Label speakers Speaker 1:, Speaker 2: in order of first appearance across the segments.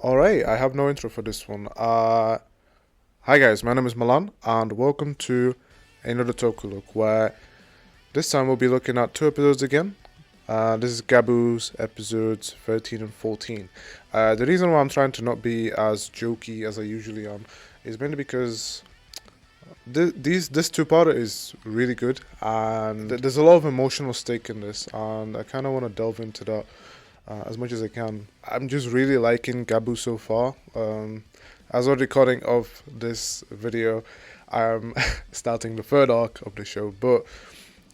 Speaker 1: Alright, I have no intro for this one. Hi guys, my name is Milan, and welcome to another Tokulook, where this time we'll be looking at two episodes again. This is Gavv's episodes 13 and 14. The reason why I'm trying to not be as jokey as I usually am is mainly because this two-parter is really good, and there's a lot of emotional stake in this, and I kind of want to delve into that as much as I can. I'm just really liking Gavv so far. As of recording of this video, I'm starting the third arc of the show, but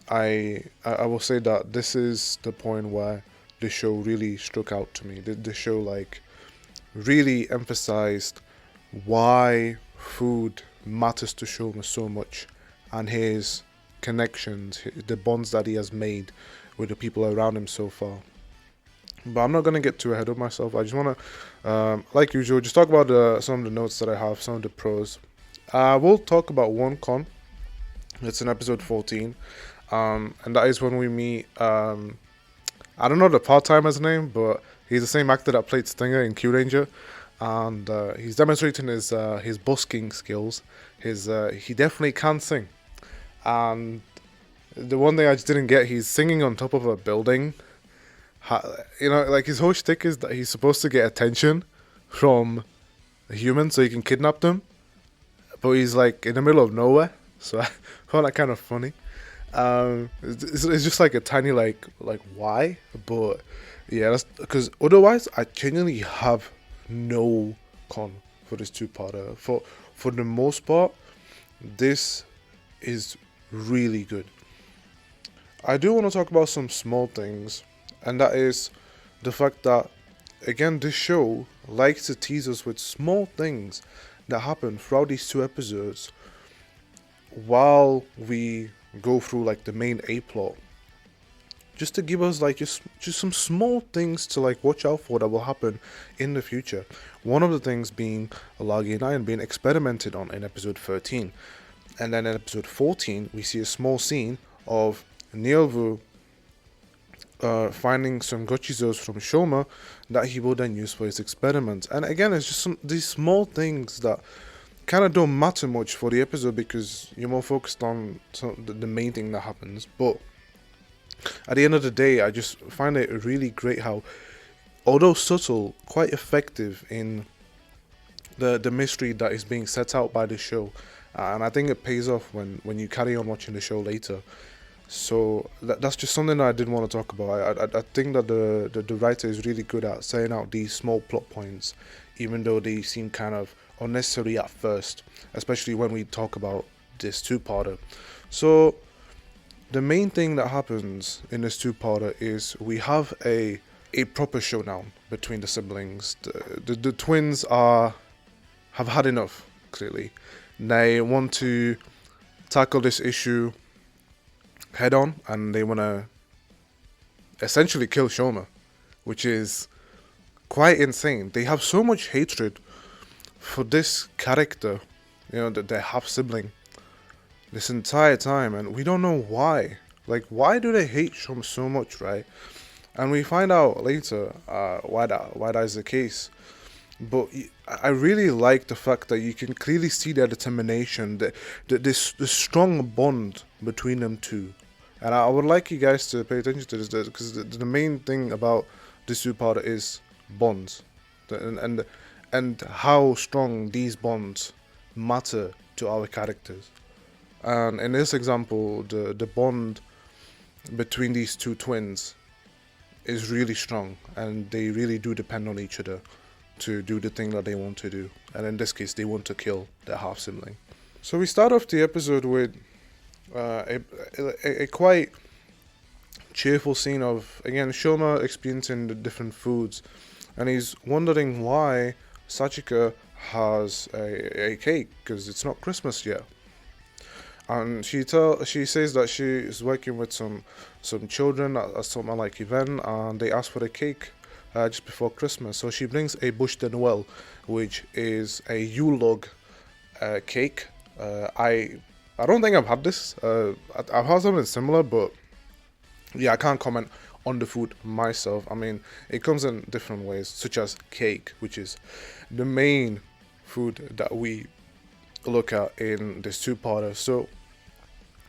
Speaker 1: I will say that this is the point where the show really struck out to me. The show really emphasized why food matters to Shoma so much, and his connections, the bonds that he has made with the people around him so far. But I'm not going to get too ahead of myself. I just want to, like usual, just talk about some of the notes that I have, some of the pros. We'll talk about one con. It's in episode 14. And that is when we meet, I don't know the part-timer's name, but he's the same actor that played Stinger in Q Ranger. And he's demonstrating his busking skills. He definitely can sing. And the one thing I just didn't get, he's singing on top of a building. Like his whole shtick is that he's supposed to get attention from a human so he can kidnap them, but he's like in the middle of nowhere. So I found that kind of funny. It's just like a tiny like why, but yeah, that's because otherwise I genuinely have no con for this two-parter. For the most part, this is really good. I do want to talk about some small things. And that is the fact that, again, this show likes to tease us with small things that happen throughout these two episodes while we go through like the main A plot. Just to give us like just some small things to like watch out for that will happen in the future. One of the things being Alagi Iron being experimented on in episode 13. And then in episode 14, we see a small scene of Nielvu finding some gochizos from Shoma that he will then use for his experiments. And again, it's just these small things that kind of don't matter much for the episode because you're more focused on the main thing that happens. But at the end of the day, I just find it really great how, although subtle, quite effective in the mystery that is being set out by the show. And I think it pays off when you carry on watching the show later. So that's just something that I did want to talk about. I think that the writer is really good at setting out these small plot points, even though they seem kind of unnecessary at first, especially when we talk about this two-parter. So the main thing that happens in this two-parter is we have a proper showdown between the siblings. The twins have had enough, clearly. They want to tackle this issue head on, and they want to essentially kill Shoma, which is quite insane. They have so much hatred for this character, that their half sibling, this entire time, and we don't know why. Like, why do they hate Shoma so much, right? And we find out later why that is the case. But I really like the fact that you can clearly see their determination, this strong bond between them two. And I would like you guys to pay attention to this because the main thing about this two-parter is bonds, and how strong these bonds matter to our characters. And in this example, the bond between these two twins is really strong, and they really do depend on each other to do the thing that they want to do. And in this case, they want to kill their half sibling. So we start off the episode with a quite cheerful scene of, again, Shoma experiencing the different foods, and he's wondering why Sachika has a cake because it's not Christmas yet. And she says that she is working with some children at something like event, and they ask for a cake just before Christmas. So she brings a bûche de Noël, which is a Yule log cake. I don't think I've had this. I've had something similar, but yeah, I can't comment on the food myself. I mean, it comes in different ways, such as cake, which is the main food that we look at in this two-parter. So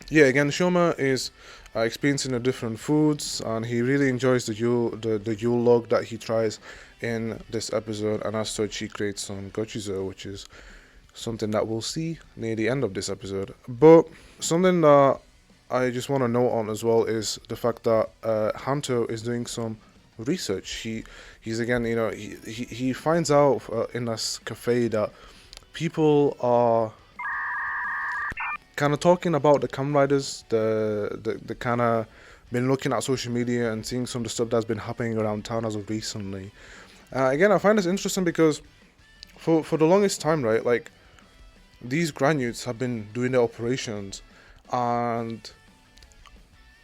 Speaker 1: yeah, again, Shoma is experiencing the different foods, and he really enjoys the Yule log that he tries in this episode, and as such, he creates some gochizo, which is something that we'll see near the end of this episode. But something that I just want to note on as well is the fact that Hanto is doing some research. He's again, he finds out in this cafe that people are kind of talking about the Kamen Riders, the kind of been looking at social media and seeing some of the stuff that's been happening around town as of recently. Again, I find this interesting because for the longest time, right, like these granules have been doing their operations, and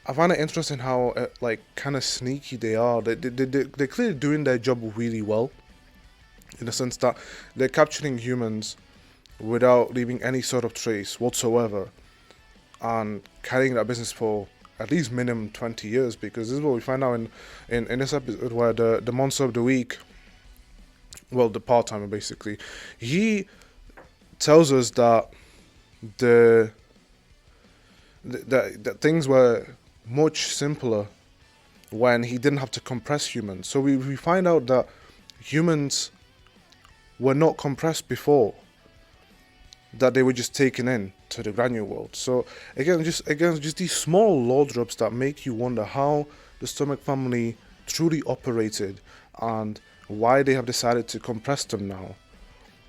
Speaker 1: I find it interesting how like kind of sneaky they are. They're clearly doing their job really well, in the sense that they're capturing humans without leaving any sort of trace whatsoever, and carrying that business for at least minimum 20 years, because this is what we find out in this episode, where the monster of the week, well, the part-timer basically, he tells us that that things were much simpler when he didn't have to compress humans. So we find out that humans were not compressed before, that they were just taken in to the granule world. So again, just these small law drops that make you wonder how the Stomach family truly operated and why they have decided to compress them now.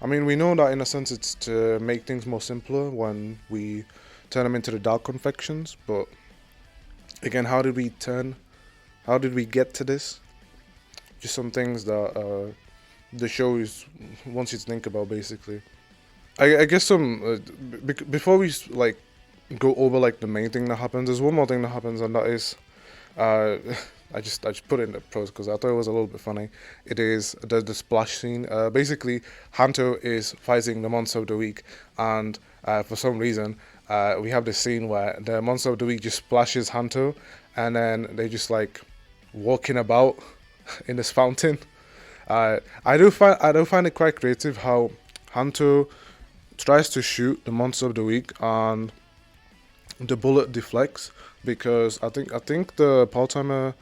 Speaker 1: I mean, we know that in a sense it's to make things more simpler when we turn them into the dark confections, but again, how did we get to this? Just some things that the show wants you to think about, basically. I guess before we like go over like the main thing that happens, there's one more thing that happens, and that is I just put it in the pros because I thought it was a little bit funny. It is the splash scene. Basically, Hanto is fighting the monster of the week, and for some reason we have this scene where the monster of the week just splashes Hanto, and then they just like walking about in this fountain. I do find it quite creative how Hanto tries to shoot the monster of the week and the bullet deflects, because I think the part-timer's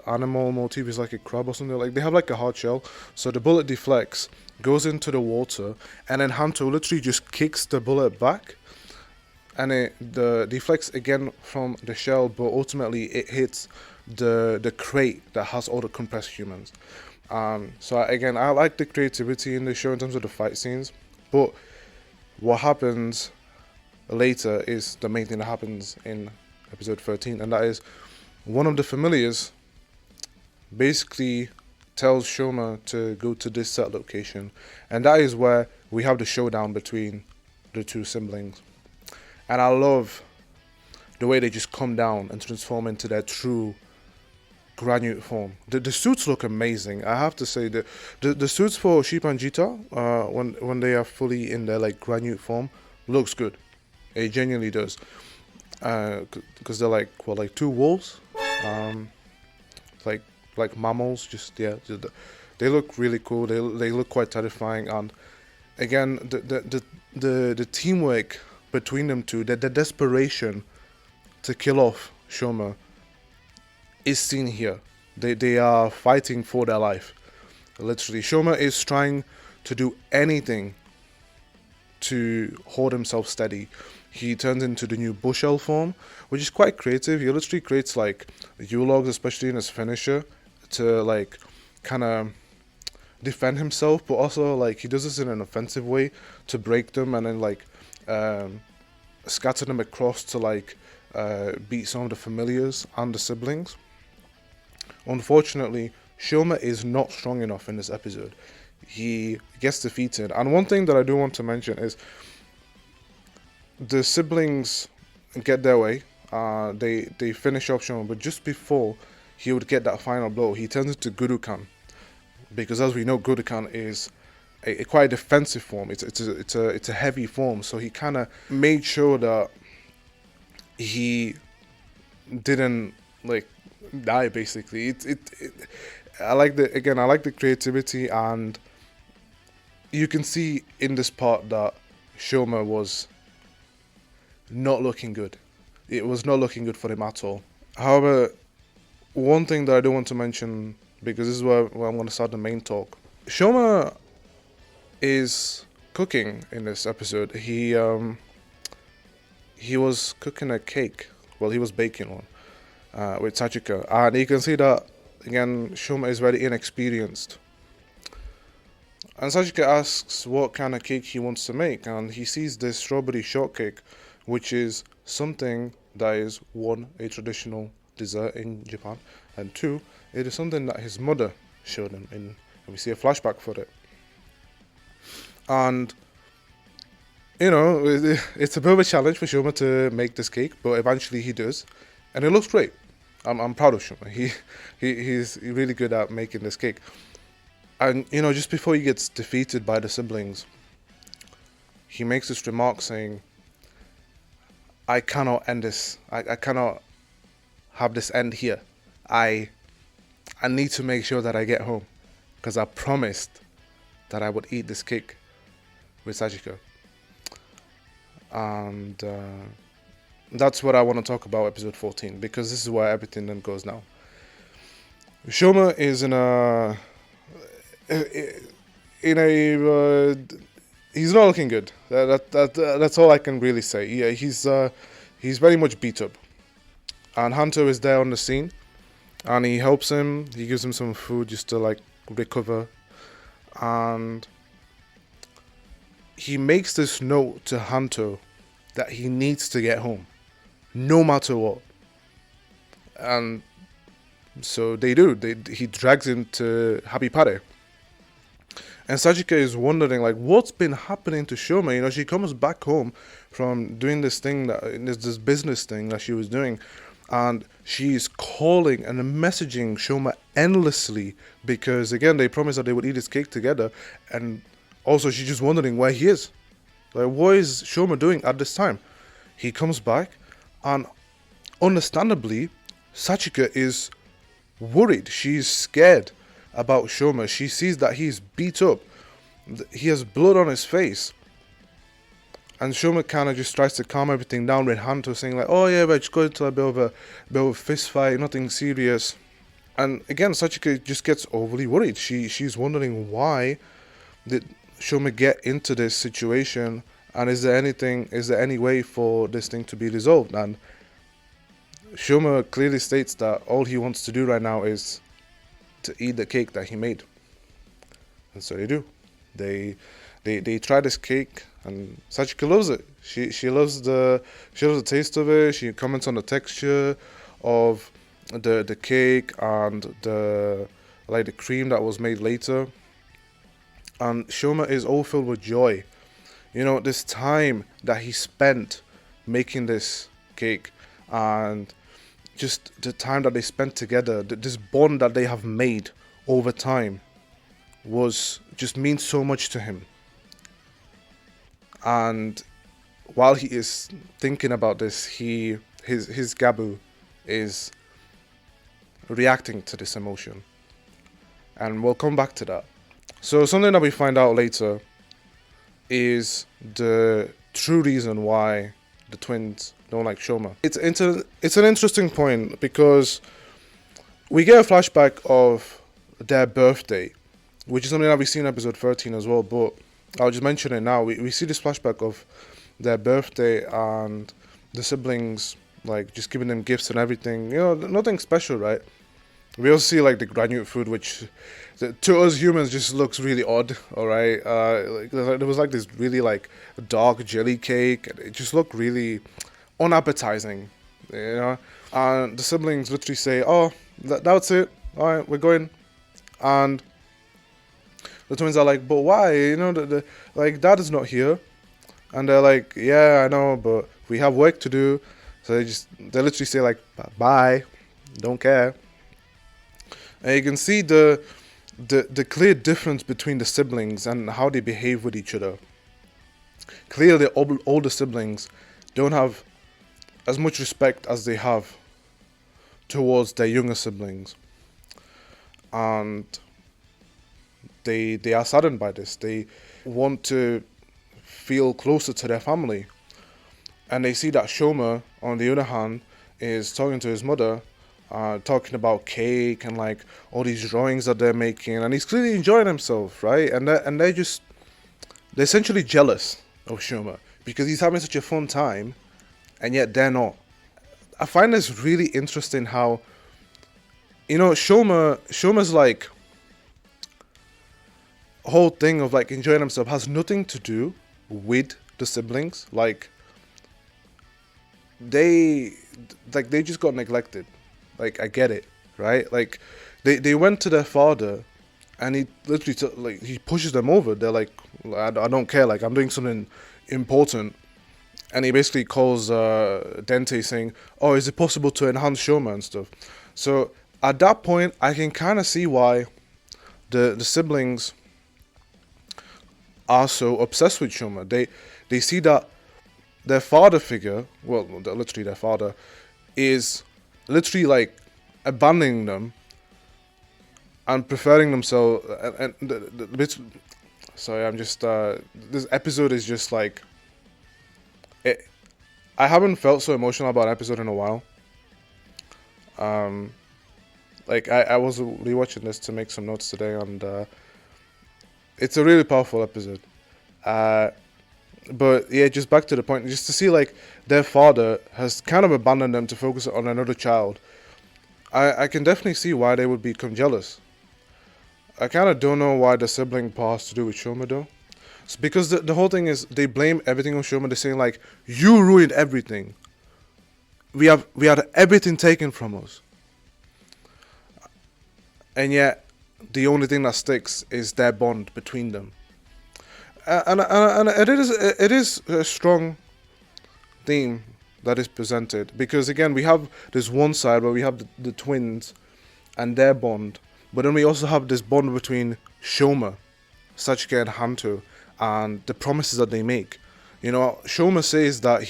Speaker 1: animal motif is like a crab or something. Like they have like a hard shell, so the bullet deflects, goes into the water, and then Hanto literally just kicks the bullet back, and it deflects again from the shell, but ultimately it hits the crate that has all the compressed humans. So again, I like the creativity in the show in terms of the fight scenes, but what happens later is the main thing that happens in episode 13, and that is one of the familiars basically tells Shoma to go to this set location, and that is where we have the showdown between the two siblings. And I love the way they just come down and transform into their true granute form. The suits look amazing. I have to say that the suits for Sheep and Jita, when they are fully in their like granute form, looks good. It genuinely does. Because they're like two wolves, like mammals. They look really cool. They look quite terrifying. And again, the teamwork between them two, the desperation to kill off Shoma is seen here. They are fighting for their life. Literally, Shoma is trying to do anything to hold himself steady. He turns into the new bush elf form, which is quite creative. He literally creates like U-logs, especially in his finisher, to like kind of defend himself, but also like he does this in an offensive way to break them and then like scatter them across to like beat some of the familiars and the siblings. Unfortunately, Shoma is not strong enough in this episode. He gets defeated. And one thing that I do want to mention is the siblings get their way. They finish off Shoma, but just before he would get that final blow, he turns into Gurukan. Because as we know, Gurukan is a quite defensive form. It's a heavy form. So he kind of made sure that he didn't like die basically. I like the creativity, and you can see in this part that Shoma was not looking good. It was not looking good for him at all. However, one thing that I do want to mention, because this is where I'm going to start the main talk. Shoma is cooking in this episode. He was cooking a cake. Well, he was baking one with Sachika, and you can see that again. Shoma is very inexperienced, and Sachika asks what kind of cake he wants to make, and he sees this strawberry shortcake, which is something that is one, a traditional dessert in Japan, and two, it is something that his mother showed him in, and we see a flashback for it. And you know, it's a bit of a challenge for Shoma to make this cake, but eventually he does, and it looks great. I'm proud of Shoma. He's really good at making this cake. And you know, just before he gets defeated by the siblings, he makes this remark saying, I cannot end this. I cannot have this end here. I need to make sure that I get home, because I promised that I would eat this cake with Sachiko. And that's what I want to talk about episode 14, because this is where everything then goes now. Shoma is he's not looking good. That's all I can really say. Yeah, he's very much beat up, and Hunter is there on the scene, and he helps him. He gives him some food just to like recover, and he makes this note to Hunter that he needs to get home, no matter what. And so they do. He drags him to Happy Party. And Sachika is wondering, like, what's been happening to Shoma? You know, she comes back home from doing this thing, this business thing that she was doing, and she's calling and messaging Shoma endlessly, because, again, they promised that they would eat this cake together, and also she's just wondering where he is. Like, what is Shoma doing at this time? He comes back, and understandably, Sachika is worried. She's scared about Shoma. She sees that he's beat up. He has blood on his face. And Shoma kind of just tries to calm everything down with Hanto, saying like, oh yeah, we're just going to a bit of a fist fight, nothing serious. And again, Sachika just gets overly worried. She's wondering, why did Shoma get into this situation, and is there any way for this thing to be resolved? And Shoma clearly states that all he wants to do right now is to eat the cake that he made. And so they do. They try this cake, and Sachika loves it. She loves the taste of it. She comments on the texture of the cake and the cream that was made later. And Shoma is all filled with joy. You know, this time that he spent making this cake, and just the time that they spent together, this bond that they have made over time, just means so much to him. And while he is thinking about this, his Gabu is reacting to this emotion, and we'll come back to that. So something that we find out later is the true reason why the twins don't like Shoma. It's an interesting point, because we get a flashback of their birthday, which is something that we see in episode 13 as well, but I'll just mention it now. We see this flashback of their birthday and the siblings like just giving them gifts and everything. You know, nothing special, right? We also see like the granular food, which to us humans just looks really odd. All right, there was like this really like dark jelly cake. It just looked really unappetizing, you know. And the siblings literally say, "Oh, that's it. All right, we're going." And the twins are like, "But why? You know, like Dad is not here." And they're like, "Yeah, I know, but we have work to do." So they literally say like, "Bye, don't care." And you can see the clear difference between the siblings and how they behave with each other. Clearly, the older siblings don't have as much respect as they have towards their younger siblings, and they are saddened by this. They want to feel closer to their family, and they see that Shoma, on the other hand, is talking to his mother, talking about cake and like all these drawings that they're making, and he's clearly enjoying himself, right? And they're essentially jealous of Shoma because he's having such a fun time, and yet they're not. I find this really interesting how, Shoma's like whole thing of like enjoying himself has nothing to do with the siblings. Like they just got neglected. Like, I get it, right? Like they went to their father, and he literally he pushes them over. They're like, I don't care, like I'm doing something important. And he basically calls Dente saying, oh, is it possible to enhance Shoma and stuff? So at that point, I can kind of see why the siblings are so obsessed with Shoma. They see that their father figure, well, literally their father, is literally like abandoning them and preferring themselves. Sorry, I'm just this episode is just like it. I haven't felt so emotional about an episode in a while. Like I was rewatching this to make some notes today, and it's a really powerful episode. But yeah, just back to the point, just to see like their father has kind of abandoned them to focus on another child. I can definitely see why they would become jealous. I kind of don't know why the sibling part has to do with Shoma though. It's because the whole thing is they blame everything on Shoma. They're saying like, you ruined everything. We had everything taken from us. And yet, the only thing that sticks is their bond between them. And it is a strong theme that is presented, because again we have this one side where we have the twins and their bond, but then we also have this bond between Shoma, Sachika, and Hanto, and the promises that they make. Shoma says that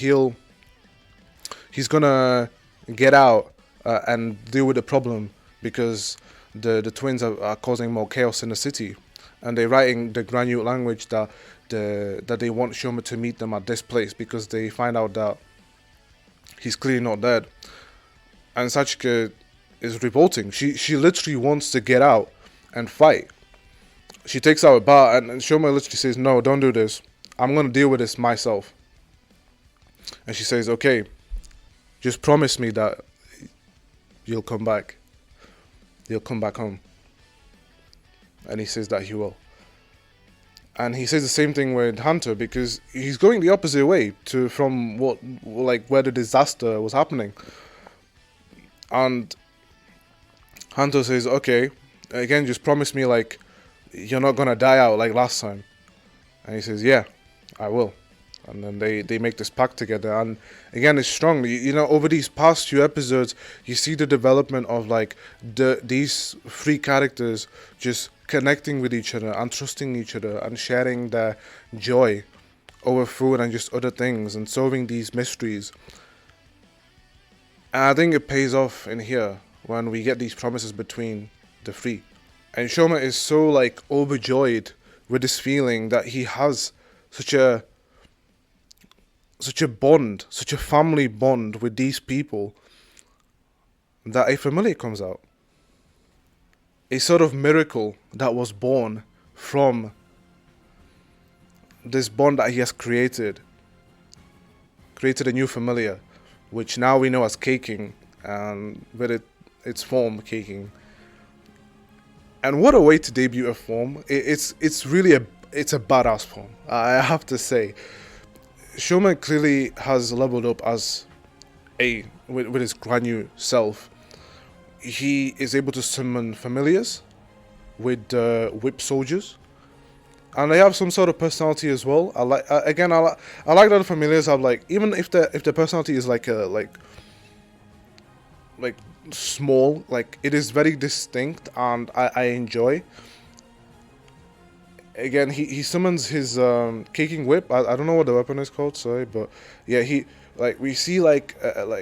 Speaker 1: he's gonna get out and deal with the problem because the twins are causing more chaos in the city. And they're writing the Granute language that they want Shoma to meet them at this place because they find out that he's clearly not dead. And Sachika is revolting. She literally wants to get out and fight. She takes out a bar, and Shoma literally says, no, don't do this. I'm going to deal with this myself. And she says, okay, just promise me that you'll come back. You'll come back home. And he says that he will. And he says the same thing with Hunter, because he's going the opposite way from where the disaster was happening. And Hunter says, okay, again, just promise me like you're not gonna die out like last time. And he says, yeah, I will. And then they make this pact together. And again, it's strong. Over these past few episodes, you see the development of like these three characters just connecting with each other and trusting each other and sharing their joy over food and just other things and solving these mysteries. And I think it pays off in here when we get these promises between the three. And Shoma is so like overjoyed with this feeling that he has such a bond, such a family bond with these people, that a familiar comes out. A sort of miracle that was born from this bond that he has created a new familiar, which now we know as Caking, and with its form Caking. And what a way to debut a form. It's really a badass form, I have to say. Shoma clearly has leveled up as with his Granute self. He is able to summon familiars with whip soldiers, and they have some sort of personality as well. I like that the familiars have like, even if their personality is like small, like it is very distinct, and I enjoy. again, he summons his kicking whip. I don't know what the weapon is called, sorry, but yeah, he like we see like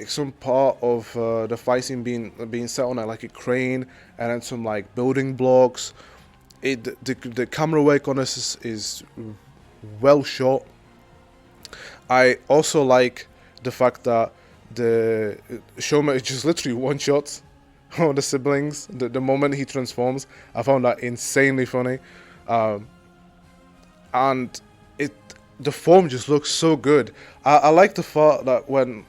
Speaker 1: some part of the fight scene being set on like a crane, and then some like building blocks. The camera work on this is well shot. I also like the fact that the Shoma is just literally one shot on the siblings. The moment he transforms, I found that insanely funny. Um, and it the form just looks so good. I like the fact that when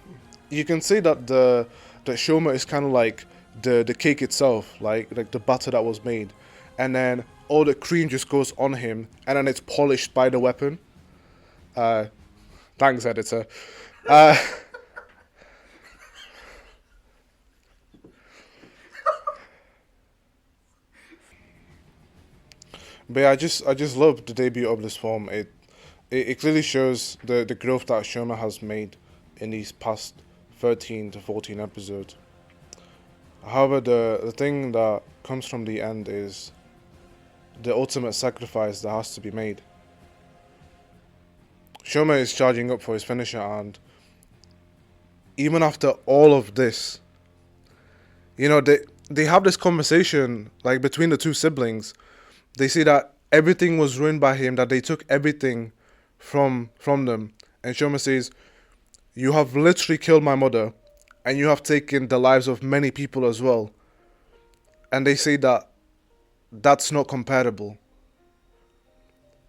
Speaker 1: you can see that the Shoma is kind of like the cake itself, like the batter that was made, and then all the cream just goes on him, and then it's polished by the weapon. Uh, Thanks, editor. Uh, but yeah, I just love the debut of this form. It clearly shows the growth that Shoma has made in these past 13 to 14 episodes. However, the thing that comes from the end is the ultimate sacrifice that has to be made. Shoma is charging up for his finisher, and even after all of this, they have this conversation like between the two siblings. They say that everything was ruined by him, that they took everything from them. And Shoma says, "You have literally killed my mother, and you have taken the lives of many people as well." And they say that that's not comparable.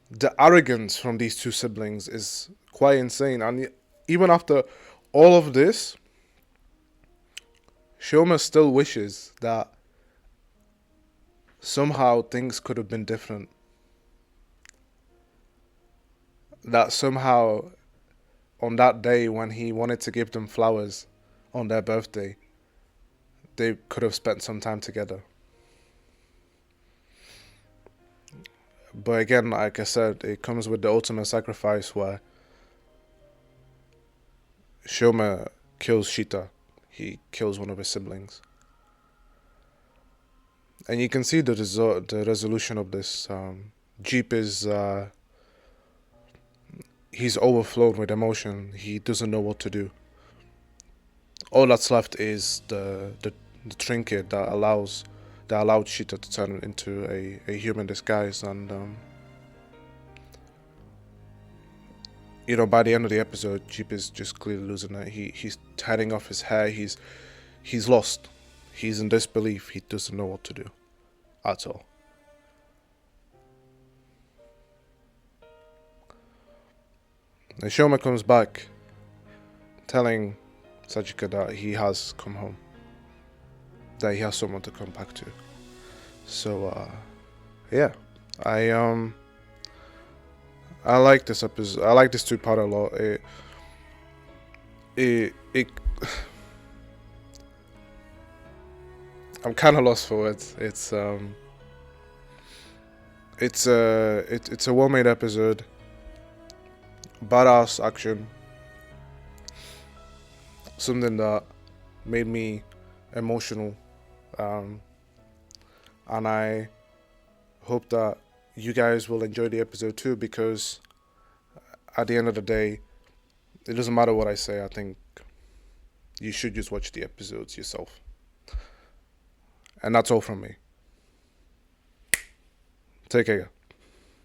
Speaker 1: The arrogance from these two siblings is quite insane. And even after all of this, Shoma still wishes that somehow things could have been different. That somehow on that day when he wanted to give them flowers on their birthday, they could have spent some time together. But again, like I said, it comes with the ultimate sacrifice where Shoma kills Shita. He kills one of his siblings. And you can see the resolution of this. Jeep is he's overflowed with emotion. He doesn't know what to do. All that's left is the trinket that allowed Shita to turn into a human disguise. And by the end of the episode, Jeep is just clearly losing it. He's tearing off his hair. He's lost. He's in disbelief. He doesn't know what to do at all. And Shoma comes back, telling Sajika that he has come home, that he has someone to come back to. So, yeah, I like this episode. I like this two-part a lot. It I'm kind of lost for words. It's a well-made episode. Badass action. Something that made me emotional. And I hope that you guys will enjoy the episode too, because at the end of the day, it doesn't matter what I say. I think you should just watch the episodes yourself. And that's all from me. Take care.